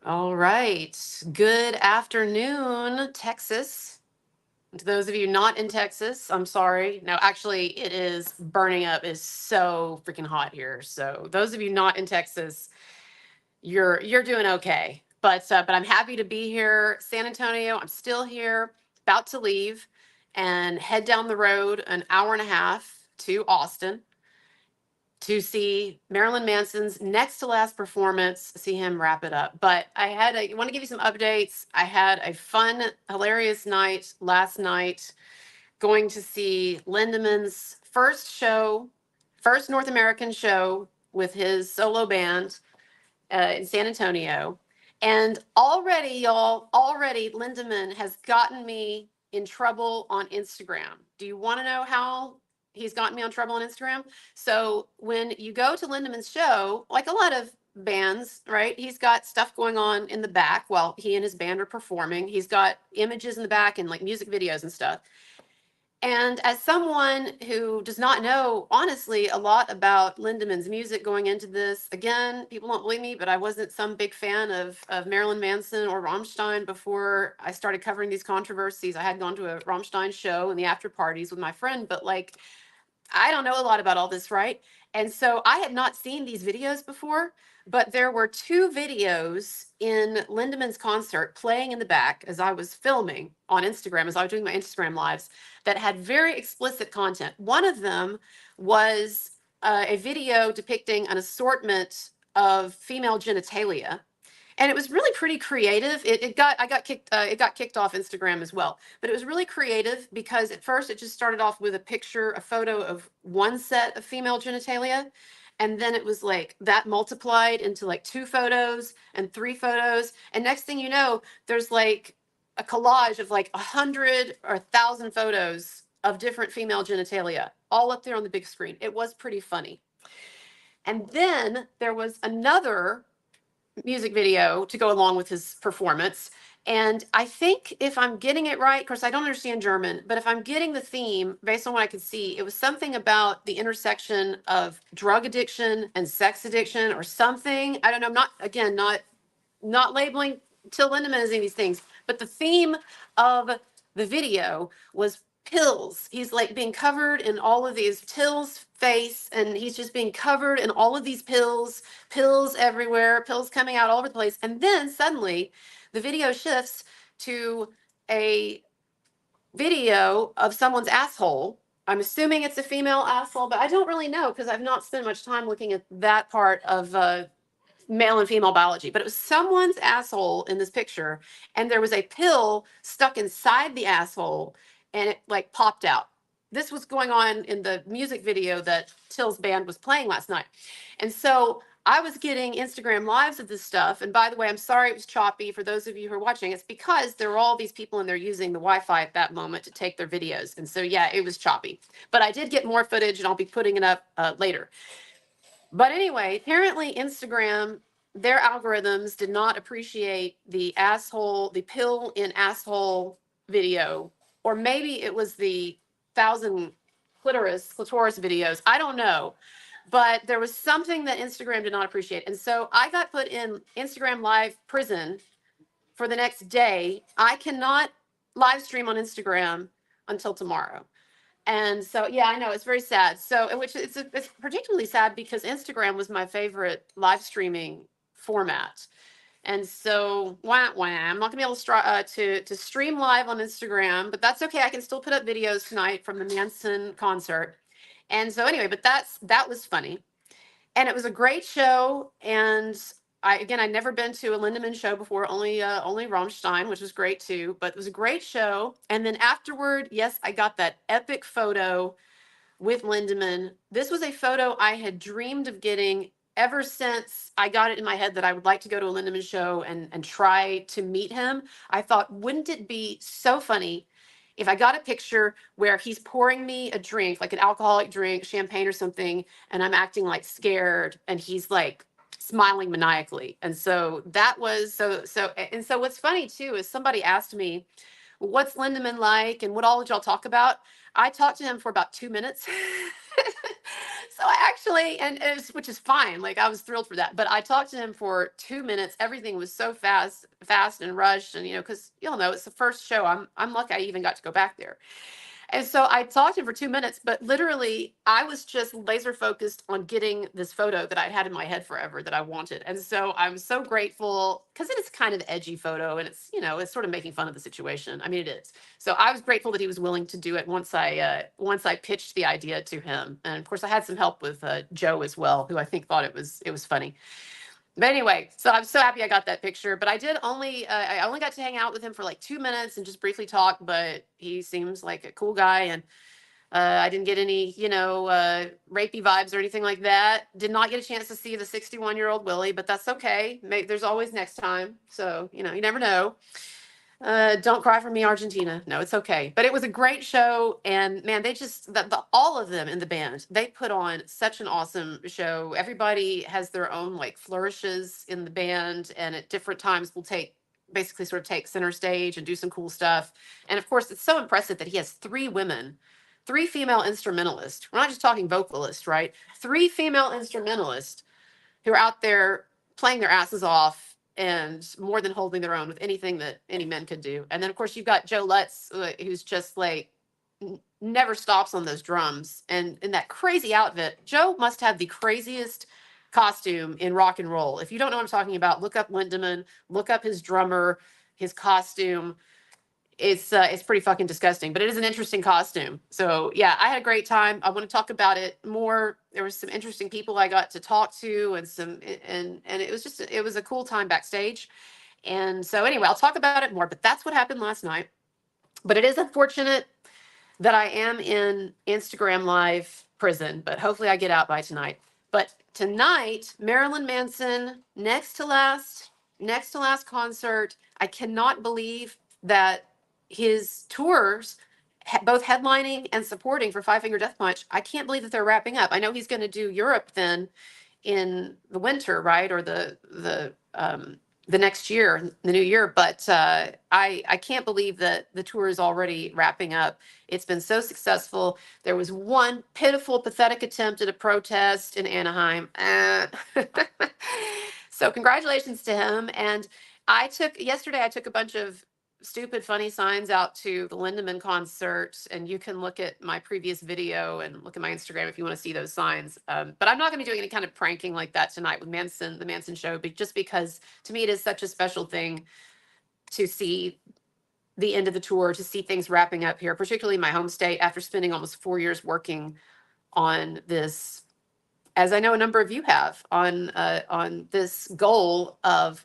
All right. Good afternoon, Texas. To those of you not in Texas, I'm sorry. No, actually, it is burning up. It's so freaking hot here. So those of you not in Texas, you're doing okay. But I'm happy to be here, San Antonio. I'm still here, about to leave, and head down the road an hour and a half to Austin to see Marilyn Manson's next to last performance, see him wrap it up. But I want to give you some updates. I had a fun, hilarious night last night going to see Lindemann's first show, first North American show with his solo band in San Antonio. And already, y'all, already Lindemann has gotten me in trouble on Instagram. Do you want to know how he's gotten me on trouble on Instagram? So when you go to Lindemann's show, like a lot of bands, right? He's got stuff going on in the back while he and his band are performing. He's got images in the back and like music videos and stuff. And as someone who does not know, honestly, a lot about Lindemann's music going into this, again, people don't believe me, but I wasn't some big fan of Marilyn Manson or Rammstein before I started covering these controversies. I had gone to a Rammstein show in the after parties with my friend, but like, I don't know a lot about all this, right? And so I had not seen these videos before, but there were two videos in Lindemann's concert playing in the back as I was filming on Instagram, as I was doing my Instagram lives, that had very explicit content. One of them was a video depicting an assortment of female genitalia, and it was really pretty creative. It got kicked off Instagram as well, but it was really creative because at first it just started off with a photo of one set of female genitalia, and then it was like that multiplied into like two photos and three photos, and next thing you know, there's like a collage of like 100 or 1,000 photos of different female genitalia all up there on the big screen. It was pretty funny. And then there was another music video to go along with his performance. And I think if I'm getting it right, of course, I don't understand German, but if I'm getting the theme based on what I could see, it was something about the intersection of drug addiction and sex addiction or something. I don't know. I'm not, again, not labeling Till Lindemann as any of these things, but the theme of the video was pills. He's like being covered in all of these Till's face, and he's just being covered in all of these pills everywhere, pills coming out all over the place. And then suddenly the video shifts to a video of someone's asshole. I'm assuming it's a female asshole, but I don't really know because I've not spent much time looking at that part of male and female biology, but it was someone's asshole in this picture, and there was a pill stuck inside the asshole, and it like popped out. This was going on in the music video that Till's band was playing last night. And so I was getting Instagram lives of this stuff. And by the way, I'm sorry it was choppy for those of you who are watching. It's because there were all these people and they're using the Wi-Fi at that moment to take their videos. And so, yeah, it was choppy. But I did get more footage and I'll be putting it up later. But anyway, apparently Instagram, their algorithms did not appreciate the pill in asshole video, or maybe it was the 1,000 clitoris videos. I don't know. But there was something that Instagram did not appreciate. And so I got put in Instagram live prison for the next day. I cannot live stream on Instagram until tomorrow. And so, yeah, I know it's very sad. So, which it's particularly sad because Instagram was my favorite live streaming format. And so, I'm not gonna be able to stream live on Instagram, but that's okay. I can still put up videos tonight from the Manson concert. And so, anyway, but that was funny, and it was a great show. And I'd never been to a Lindemann show before, only Rammstein, which was great too. But it was a great show. And then afterward, yes, I got that epic photo with Lindemann. This was a photo I had dreamed of getting ever since I got it in my head that I would like to go to a Lindemann show and try to meet him. I thought, wouldn't it be so funny if I got a picture where he's pouring me a drink, like an alcoholic drink, champagne or something, and I'm acting like scared, and he's like smiling maniacally. And so that was so. And so what's funny too is somebody asked me, what's Lindemann like and what all did y'all talk about? I talked to him for about 2 minutes. So I actually, and which is fine. Like I was thrilled for that. But I talked to him for 2 minutes. Everything was so fast and rushed. And because y'all know it's the first show. I'm lucky I even got to go back there. And so I talked to him for 2 minutes, but literally I was just laser focused on getting this photo that I'd had in my head forever that I wanted. And so I'm so grateful because it is kind of an edgy photo and it's sort of making fun of the situation. I mean, it is. So I was grateful that he was willing to do it once I pitched the idea to him. And of course I had some help with Joe as well, who I think thought it was funny. But anyway, so I'm so happy I got that picture. But I only got to hang out with him for like 2 minutes and just briefly talk. But he seems like a cool guy, and I didn't get any rapey vibes or anything like that. Did not get a chance to see the 61-year-old Willie, but that's okay. There's always next time. So you never know. Don't cry for me, Argentina. No, it's okay. But it was a great show, and man, they just all of them in the band, they put on such an awesome show. Everybody has their own like flourishes in the band, and at different times will basically sort of take center stage and do some cool stuff. And of course, it's so impressive that he has three female instrumentalists. We're not just talking vocalists, right? Three female instrumentalists who are out there playing their asses off and more than holding their own with anything that any men could do. And then, of course, you've got Joe Lutz, who's just like never stops on those drums. And in that crazy outfit, Joe must have the craziest costume in rock and roll. If you don't know what I'm talking about, look up Lindemann, look up his drummer, his costume. It's pretty fucking disgusting, but it is an interesting costume. So yeah, I had a great time. I want to talk about it more. There was some interesting people I got to talk to, and it was a cool time backstage. And so anyway, I'll talk about it more. But that's what happened last night. But it is unfortunate that I am in Instagram Live prison, but hopefully I get out by tonight. But tonight, Marilyn Manson, next to last concert. I cannot believe that his tours, both headlining and supporting for Five Finger Death Punch, I can't believe that they're wrapping up. I know he's going to do Europe then in the winter, right, or the next year, the new year. But I can't believe that the tour is already wrapping up. It's been so successful. There was one pitiful, pathetic attempt at a protest in Anaheim. So congratulations to him. And yesterday I took a bunch of stupid, funny signs out to the Lindemann concert, and you can look at my previous video and look at my Instagram if you want to see those signs. But I'm not going to be doing any kind of pranking like that tonight with the Manson show, but just because to me it is such a special thing to see the end of the tour, to see things wrapping up here, particularly in my home state after spending almost 4 years working on this, as I know a number of you have, on this goal of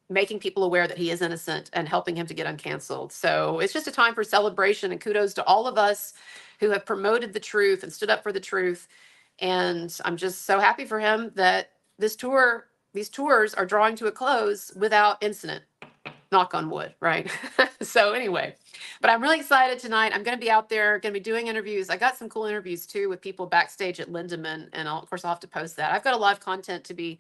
making people aware that he is innocent and helping him to get uncanceled. So it's just a time for celebration, and kudos to all of us who have promoted the truth and stood up for the truth. And I'm just so happy for him that these tours are drawing to a close without incident. Knock on wood, right? So anyway, but I'm really excited tonight. I'm going to be out there, going to be doing interviews. I got some cool interviews too with people backstage at Lindemann, and of course I'll have to post that. I've got a lot of content to be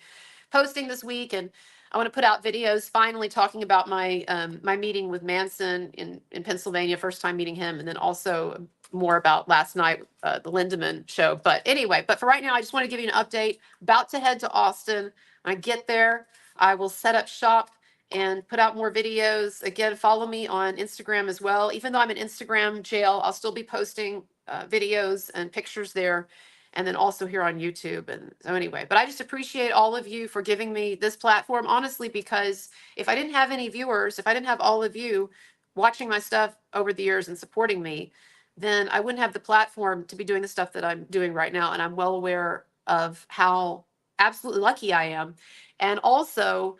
posting this week, and I want to put out videos finally talking about my my meeting with Manson in Pennsylvania, first time meeting him, and then also more about last night, the Lindemann show. But anyway, but for right now, I just want to give you an update. About to head to Austin. When I get there, I will set up shop and put out more videos. Again, follow me on Instagram as well. Even though I'm in Instagram jail, I'll still be posting videos and pictures there, and then also here on YouTube. And so anyway, but I just appreciate all of you for giving me this platform, honestly, because if I didn't have any viewers, if I didn't have all of you watching my stuff over the years and supporting me, then I wouldn't have the platform to be doing the stuff that I'm doing right now. And I'm well aware of how absolutely lucky I am. And also,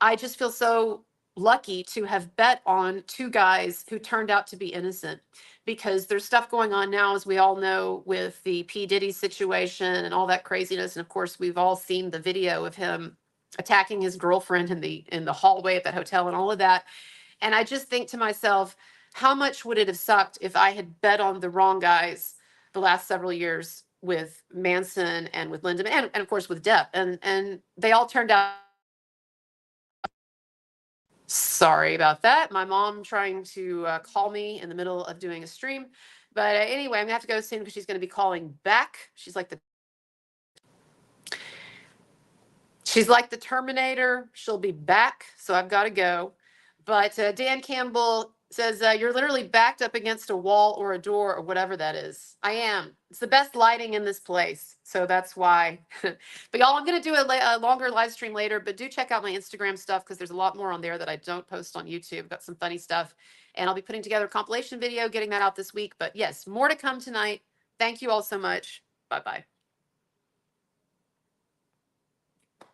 I just feel so lucky to have bet on two guys who turned out to be innocent, because there's stuff going on now, as we all know, with the P. Diddy situation and all that craziness. And of course, we've all seen the video of him attacking his girlfriend in the hallway at that hotel and all of that. And I just think to myself, how much would it have sucked if I had bet on the wrong guys the last several years with Manson and with Lindemann and of course with Depp, and they all turned out Sorry about that. My mom trying to call me in the middle of doing a stream. But anyway, I'm gonna have to go soon because she's gonna be calling back. She's like the Terminator. She'll be back, so I've got to go. But Dan Campbell says you're literally backed up against a wall or a door or whatever that is. I am. It's the best lighting in this place, so that's why. But y'all, I'm gonna do a longer live stream later. But do check out my Instagram stuff because there's a lot more on there that I don't post on YouTube. Got some funny stuff, and I'll be putting together a compilation video, getting that out this week. But yes, more to come tonight. Thank you all so much. Bye bye.